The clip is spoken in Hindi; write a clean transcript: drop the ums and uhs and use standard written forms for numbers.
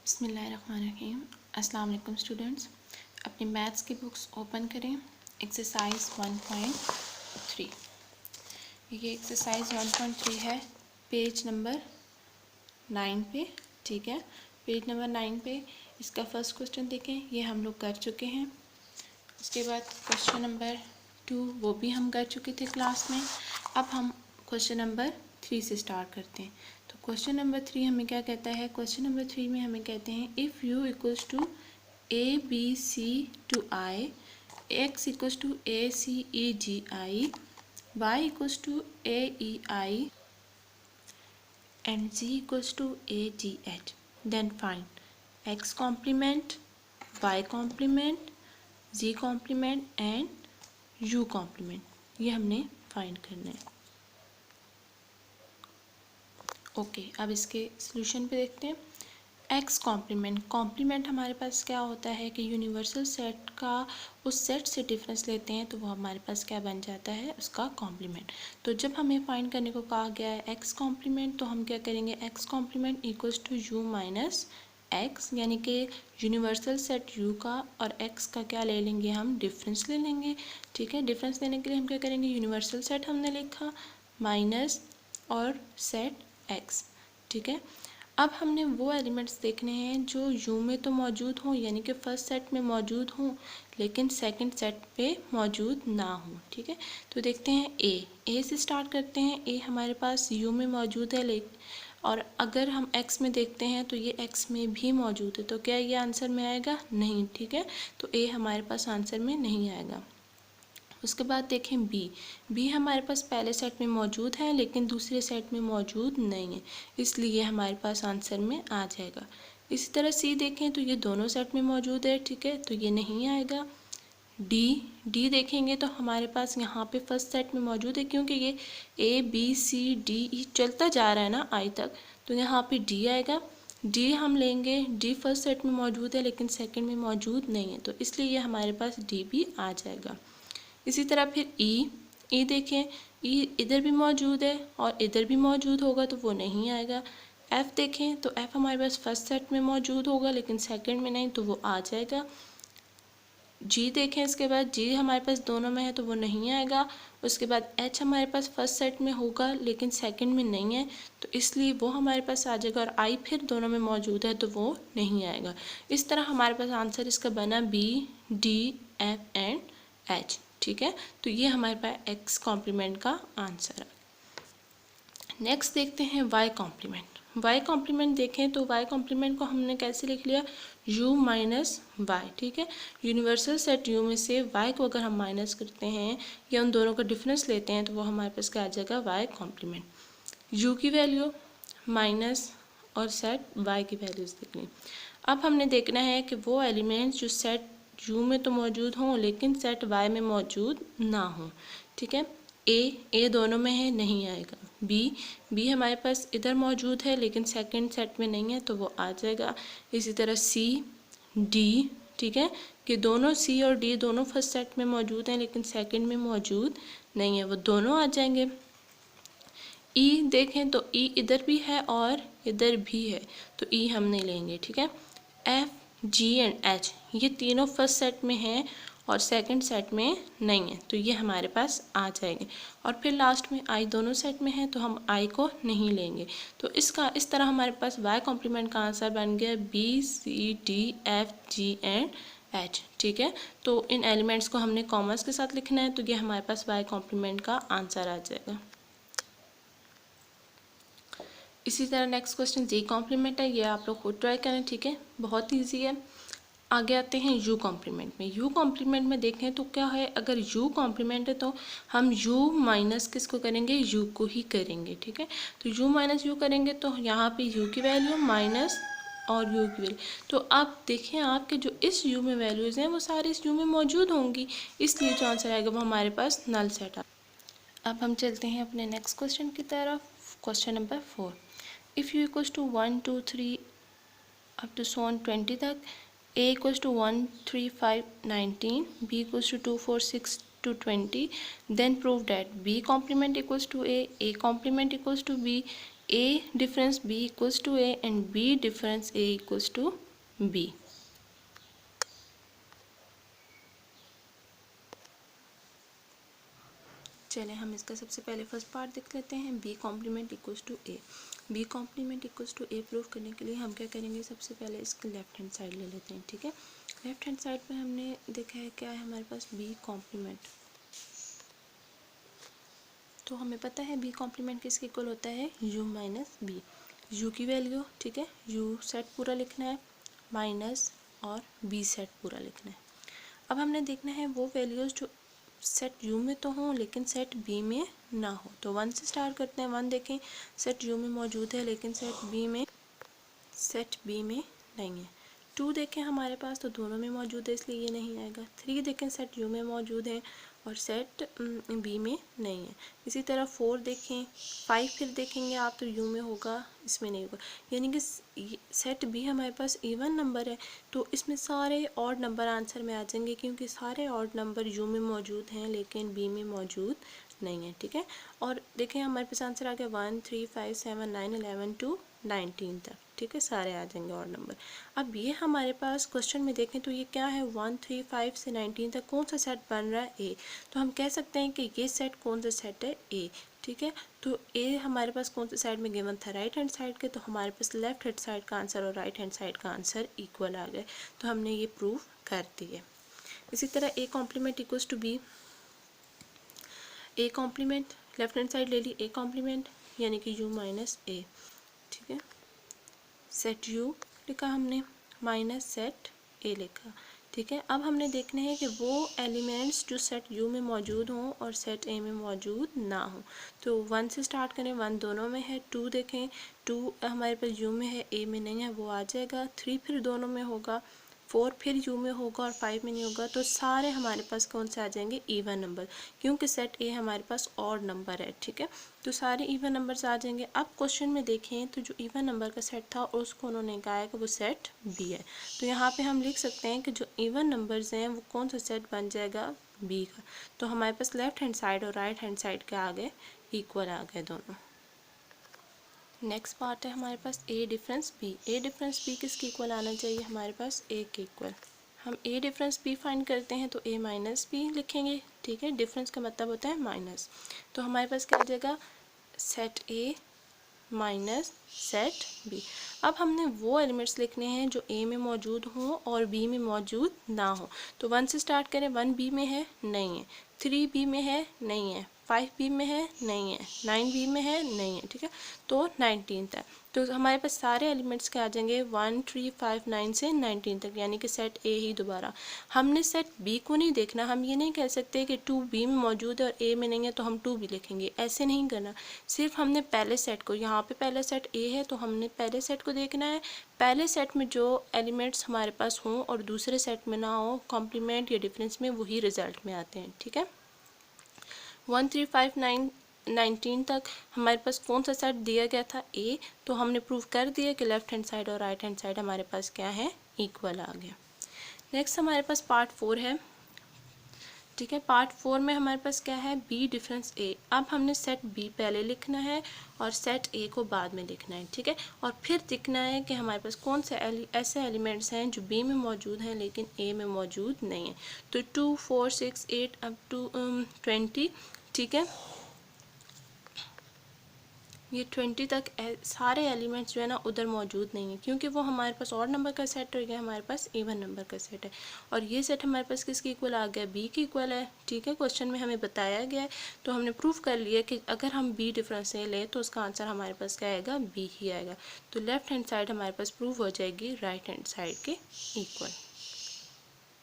बिस्मिल्लाहिर्रहमानिर्रहीम। अस्सलाम वालेकुम स्टूडेंट्स। अपनी मैथ्स की बुक्स ओपन करें। एक्सरसाइज 1.3, ये एक्सरसाइज 1.3 है, पेज नंबर 9 पे। ठीक है, पेज नंबर 9 पे इसका फर्स्ट क्वेश्चन देखें, ये हम लोग कर चुके हैं। उसके बाद क्वेश्चन नंबर 2 वो भी हम कर चुके थे क्लास में। अब हम क्वेश्चन नंबर 3 से स्टार्ट करते हैं। तो क्वेश्चन नंबर 3 हमें क्या कहता है? क्वेश्चन नंबर 3 में हमें कहते हैं if you equals to A B C to I, X equals to A C E G I, Y equals to A E I and z equals to a g h, then find x complement, y complement, z complement and u complement। ये हमने फाइंड करना है। ओके, अब इसके सॉल्यूशन पे देखते हैं। एक्स कॉम्प्लीमेंट, कॉम्प्लीमेंट हमारे पास क्या होता है कि यूनिवर्सल सेट का उस सेट से डिफरेंस लेते हैं तो वो हमारे पास क्या बन जाता है, उसका कॉम्प्लीमेंट। तो जब हमें फाइंड करने को कहा गया है एक्स कॉम्प्लीमेंट, तो हम क्या करेंगे, X complement equals to U minus X, यानी कि यूनिवर्सल सेट यू का और एक्स का क्या ले लेंगे, हम डिफरेंस ले लेंगे। ठीक है, डिफरेंस लेने के लिए हम क्या करेंगे, यूनिवर्सल सेट हमने लिखा माइनस और सेट एक्स। ठीक है, अब हमने वो एलिमेंट्स देखने हैं जो यू में तो मौजूद हों, यानी कि फर्स्ट सेट में मौजूद हों लेकिन सेकंड सेट पे मौजूद ना हो। ठीक है, तो देखते हैं ए से स्टार्ट करते हैं। ए हमारे पास यू में मौजूद है, और अगर हम एक्स में देखते हैं तो ये एक्स में भी मौजूद है, तो क्या ये आंसर में आएगा? नहीं। ठीक है, तो ए हमारे पास आंसर में नहीं आएगा। उसके बाद देखें बी हमारे पास पहले सेट में मौजूद है लेकिन दूसरे सेट में मौजूद नहीं है, इसलिए हमारे पास आंसर में आ जाएगा। इसी तरह सी देखें तो ये दोनों सेट में मौजूद है। ठीक है, तो ये नहीं आएगा। डी देखेंगे तो हमारे पास यहाँ पे फर्स्ट सेट में मौजूद है, क्योंकि ये ए बी सी डी ई चलता जा रहा है ना आई तक, तो यहाँ पे डी आएगा। डी हम लेंगे, डी फर्स्ट सेट में मौजूद है लेकिन सेकंड में मौजूद नहीं है, तो इसलिए ये हमारे पास डी भी आ जाएगा। इसी तरह फिर ई देखें, ई इधर भी मौजूद है और इधर भी मौजूद होगा तो वो नहीं आएगा। एफ़ देखें तो एफ़ हमारे पास फर्स्ट सेट में मौजूद होगा लेकिन सेकंड में नहीं, तो वो आ जाएगा। जी देखें, इसके बाद जी हमारे पास दोनों में है तो वो नहीं आएगा। उसके बाद एच हमारे पास फर्स्ट सेट में होगा लेकिन सेकंड में नहीं है, तो इसलिए वो हमारे पास आ जाएगा। और आई फिर दोनों में मौजूद है तो वो नहीं आएगा। इस तरह हमारे पास आंसर इसका बना B D F and H. ठीक है, तो ये हमारे पास एक्स कॉम्प्लीमेंट का आंसर है। नेक्स्ट देखते हैं वाई कॉम्प्लीमेंट। वाई कॉम्प्लीमेंट देखें तो वाई कॉम्प्लीमेंट को हमने कैसे लिख लिया, u माइनस वाई। ठीक है, यूनिवर्सल सेट u में से y को अगर हम माइनस करते हैं या उन दोनों का डिफरेंस लेते हैं तो वो हमारे पास क्या आ जाएगा, वाई कॉम्प्लीमेंट। u की वैल्यू माइनस और सेट y की वैल्यूज़ देखनी। अब हमने देखना है कि वो एलिमेंट्स जो सेट u में तो मौजूद हों लेकिन सेट y में मौजूद ना हों। ठीक है, ए दोनों में है, नहीं आएगा। बी हमारे पास इधर मौजूद है लेकिन सेकंड सेट में नहीं है, तो वो आ जाएगा। इसी तरह सी डी, ठीक है, कि दोनों सी और डी दोनों फर्स्ट सेट में मौजूद हैं लेकिन सेकंड में मौजूद नहीं है, वो दोनों आ जाएंगे। ई देखें तो ई इधर भी है और इधर भी है, तो ई हम नहीं लेंगे। ठीक है, एफ जी एंड एच ये तीनों फर्स्ट सेट में हैं और सेकंड सेट में नहीं है, तो ये हमारे पास आ जाएंगे। और फिर लास्ट में आई दोनों सेट में है तो हम आई को नहीं लेंगे। तो इस तरह हमारे पास वाई कॉम्प्लीमेंट का आंसर बन गया B C D F G and H. ठीक है, तो इन एलिमेंट्स को हमने कॉमर्स के साथ लिखना है, तो ये हमारे पास वाई कॉम्प्लीमेंट का आंसर आ जाएगा। इसी तरह नेक्स्ट क्वेश्चन जी कॉम्प्लीमेंट है, ये आप लोग खुद ट्राई करें। ठीक है, बहुत ईजी है। आगे आते हैं यू कॉम्प्लीमेंट में। यू कॉम्प्लीमेंट में देखें तो क्या है, अगर यू कॉम्प्लीमेंट है तो हम यू माइनस किसको करेंगे, यू को ही करेंगे। ठीक है, तो यू माइनस यू करेंगे तो यहाँ पे यू की वैल्यू माइनस और यू की वैल्यू, तो आप देखें आपके जो इस यू में वैल्यूज़ हैं वो सारी इस यू में मौजूद होंगी, इसलिए जो आंसर आएगा वो हमारे पास नल सेट। अब हम चलते हैं अपने नेक्स्ट क्वेश्चन की तरफ। Question number 4, if you equals to 1 2 3 up to so on 20 तक, a equals to 1 3 5 19, b equals to 2 4 6 to 20, then prove that b complement equals to a complement equals to b, A difference B equals to A and B difference A equals to B. चले हम इसका सबसे पहले फर्स्ट पार्ट देख लेते हैं। B complement equals to A। B complement equals to A prove करने के लिए हम क्या करेंगे, सबसे पहले इसकी लेफ्ट हैंड साइड ले लेते हैं। ठीक है, लेफ्ट हैंड साइड पे हमने देखा है क्या है हमारे पास B कॉम्प्लीमेंट। तो हमें पता है B कॉम्प्लीमेंट किसके इक्वल होता है, U माइनस B। U की वैल्यू, ठीक है, U सेट पूरा लिखना है माइनस और B सेट पूरा लिखना है। अब हमने देखना है वो वैल्यूज़ जो सेट U में तो हों लेकिन सेट B में ना हो। तो 1 से स्टार्ट करते हैं। 1 देखें सेट U में मौजूद है लेकिन सेट B में नहीं है। 2 देखें हमारे पास तो दोनों में मौजूद है इसलिए ये नहीं आएगा। 3 देखें सेट U में मौजूद है और सेट B में नहीं है। इसी तरह 4 देखें, 5 फिर देखेंगे आप तो U में होगा, इसमें नहीं होगा। यानी कि सेट B हमारे पास इवन नंबर है तो इसमें सारे ऑड नंबर आंसर में आ जाएंगे क्योंकि सारे ऑड नंबर U में मौजूद हैं लेकिन B में मौजूद नहीं है। ठीक है, और देखें हमारे पास आंसर आ गया 1 3 5 7 9 11 to 19 तक। ठीक है, सारे आ जाएंगे और नंबर। अब ये हमारे पास क्वेश्चन में देखें तो ये क्या है, 1 3 5 से 19 तक कौन सा सेट बन रहा है, ए। तो हम कह सकते हैं कि ये सेट कौन सा सेट है, ए। ठीक है, तो ए हमारे पास कौन सा साइड में गिवन था, राइट हैंड साइड के। तो हमारे पास लेफ्ट हैंड साइड का आंसर और राइट हैंड साइड का आंसर इक्वल आ गए, तो हमने ये प्रूव कर दिए। इसी तरह A complement equals to B. A complement left hand side ले ली, ए कॉम्प्लीमेंट यानी कि U माइनस ए। ठीक है, सेट U लिखा हमने माइनस सेट A लिखा। ठीक है, अब हमने देखना है कि वो एलिमेंट्स जो सेट U में मौजूद हों और सेट A में मौजूद ना हो। तो 1 से स्टार्ट करें, 1 दोनों में है। 2 देखें, 2 हमारे पास U में है, A में नहीं है, वो आ जाएगा। 3 फिर दोनों में होगा, 4 फिर U में होगा और 5 में नहीं होगा। तो सारे हमारे पास कौन से आ जाएंगे, इवन नंबर, क्योंकि सेट A हमारे पास ऑड नंबर है। ठीक है, तो सारे इवन नंबर्स आ जाएंगे। अब क्वेश्चन में देखें तो जो इवन नंबर का सेट था और उसको उन्होंने कहा है कि वो सेट B है। तो यहाँ पे हम लिख सकते हैं कि जो इवन नंबर्स हैं वो कौन सा सेट बन जाएगा, B का। तो हमारे पास लेफ्ट हैंड साइड और राइट हैंड साइड के आगे इक्वल आ गए दोनों। नेक्स्ट पार्ट है हमारे पास A difference B। A difference B किसके इक्वल आना चाहिए, हमारे पास A के इक्वल। हम A डिफरेंस B फाइंड करते हैं तो A माइनस B लिखेंगे। ठीक है, डिफरेंस का मतलब होता है माइनस। तो हमारे पास क्या आ जाएगा, set A minus set B। अब हमने वो एलिमेंट्स लिखने हैं जो A में मौजूद हों और B में मौजूद ना हो। तो 1 से स्टार्ट करें, 1 B में है, नहीं है। 3 B में है, नहीं है। 5 B में है, नहीं है। 9 B में है, नहीं है। ठीक है, तो 19 तक। तो हमारे पास सारे एलिमेंट्स के आ जाएंगे 1 3 5 9 से 19 तक, यानी कि सेट A ही दोबारा। हमने सेट B को नहीं देखना, हम ये नहीं कह सकते कि 2 B में मौजूद है और A में नहीं है तो हम 2 B लिखेंगे, ऐसे नहीं करना। सिर्फ हमने पहले सेट को, यहाँ पे पहले सेट A है तो हमने पहले सेट को देखना है। पहले सेट में जो एलिमेंट्स हमारे पास हों और दूसरे सेट में ना हो, कॉम्प्लीमेंट या डिफरेंस में, वही रिजल्ट में आते हैं। ठीक है, 1 3 5 9 19 तक हमारे पास कौन सा सेट दिया गया था, A। तो हमने प्रूव कर दिया कि लेफ्ट हैंड साइड और राइट हैंड साइड हमारे पास क्या है, इक्वल आ गया। नेक्स्ट हमारे पास पार्ट 4 है। ठीक है, पार्ट 4 में हमारे पास क्या है, B डिफरेंस A। अब हमने सेट B पहले लिखना है और सेट A को बाद में लिखना है। ठीक है, और फिर दिखना है कि हमारे पास कौन से ऐसे एलिमेंट्स हैं जो B में मौजूद हैं लेकिन A में मौजूद नहीं है। तो 2 4 6 8 अप टू 20। ठीक है, ये 20 तक सारे एलिमेंट्स जो है ना उधर मौजूद नहीं है क्योंकि वो हमारे पास ऑड नंबर का सेट हो गया, हमारे पास इवन नंबर का सेट है। और ये सेट हमारे पास किसके इक्वल आ गया, B के इक्वल है। ठीक है, क्वेश्चन में हमें बताया गया है तो हमने प्रूफ कर लिया कि अगर हम B डिफरेंस ए लें तो उसका आंसर हमारे पास क्या आएगा, B ही आएगा। तो लेफ्ट हैंड साइड हमारे पास प्रूव हो जाएगी राइट हैंड साइड के इक्वल।